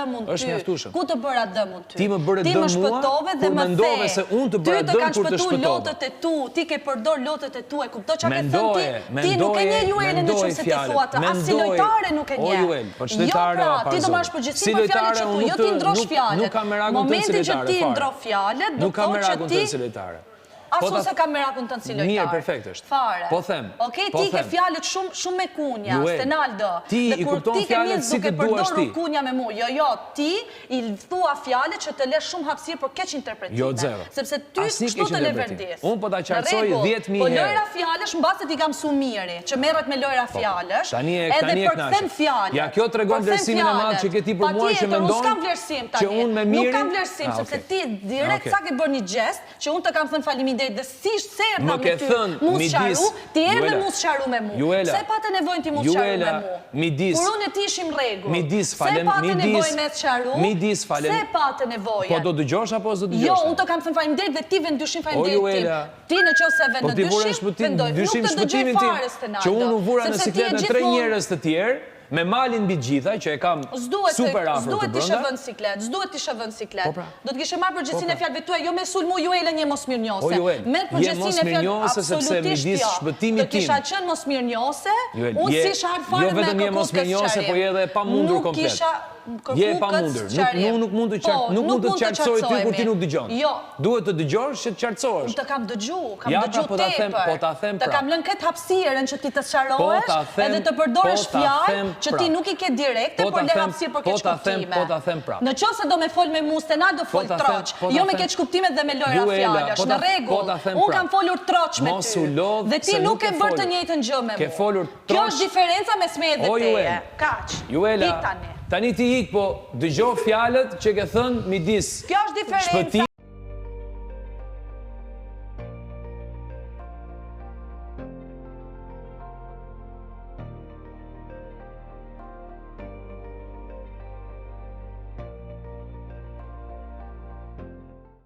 dëmun ty. Është mjaftueshëm. Ku të bëra dëmun ty? Ti më bëre dëm mua, kur mendove se unë të bëra dëm kur të shpëtova. Ty të kanë shpëtuar lotët e tu, ti ke përdor lotët e tu, e kuptoj çka ke thënë ti? Ti nuk e njeh Juelën nëse ti thua atë, as si lojtare nuk e njeh. O Juel, po çlojtare ti do marrësh përgjegjësi për fjalët që tu, jo ti ndrosh fjalët. Nuk kam merakun të Momentin që ti ndro fjalët, do të thotë që ti asu se kam merakun tënë si lojtare. Mirë, perfekt është. Fare. Po them. Okej, ti ke fjalët shumë me kunja, Stenaldo. Ti i kupton fjalët si të duash ti. Kunja me mua. Jo, ti i thua fjalët që të lesh shumë hapësirë për keq interpretime. Jo, zero. Sepse ty kështu të le verdis. Unë po ta qartësoj 10.000 herë. Po lojra fjalësh mbase ti kam mësuar miri, që merret me lojra fjalësh. Edhe për kthem fjalët. Ja, kjo tregon vlerësimin e madh që ke ti për mua që mendon. Nuk kam vlerësim tani. Që unë me mirë. Nuk kam vlerësim sepse ti direkt sa ke bërë një gjest që unë të kam thënë faleminderit dhe si më ke thënë midis ti erdhe mos sharu me mua. Pse patë nevojën ti mos sharu me mua? Midis. Kur unë ti ishim rregull. Midis falem. Se patë nevojë. Po do dëgjosh apo s'do dëgjosh? Jo, unë të kam thënë faleminderit dhe ti vend dyshim faleminderit. Ti nëse vend dyshim, dyshim shpëtimin tim. Që unë u vura në sikletën 3 njerëz të tjerë. Me malin mbi gjitha, që e kam super afër të brenda. S'duhet t'i shëvën siklet. Do t'kishe marrë përgjithësinë e fjalëve tuaja, jo me sulmu Juelën një mosmirënjose. Merr përgjithësinë e fjalëve absolutisht jo. Të kisha qenë mosmirënjose, unë si shar fare me kërkues mosmirënjose, po je edhe pa mundur komplet. Je pa mundur. Nuk mund të qartësoj ty kur ti nuk dëgjon. Jo. Duhet të dëgjosh që të qartësohesh. Unë të kam dëgju tepër. Të kam lënë këtë hapësirën që ti të sqarohesh edhe të përdoresh fjalë që ti nuk i ke direkte, por le hapësirë për keq kuptime. Po ta them prapë. Në qoftë se do me fol me mua Stenaldo fol troç, jo me keq kuptime dhe me lojra fjalësh. Në rregull. Unë kam folur troç me ty. Dhe ti nuk e bër të njëjtën gjë me mua. Kjo është diferenca mes meje dhe teje. Kaq. Juela, tani ti ik, po dëgjoj fjalët që ke thënë midis. Kjo është diferenca.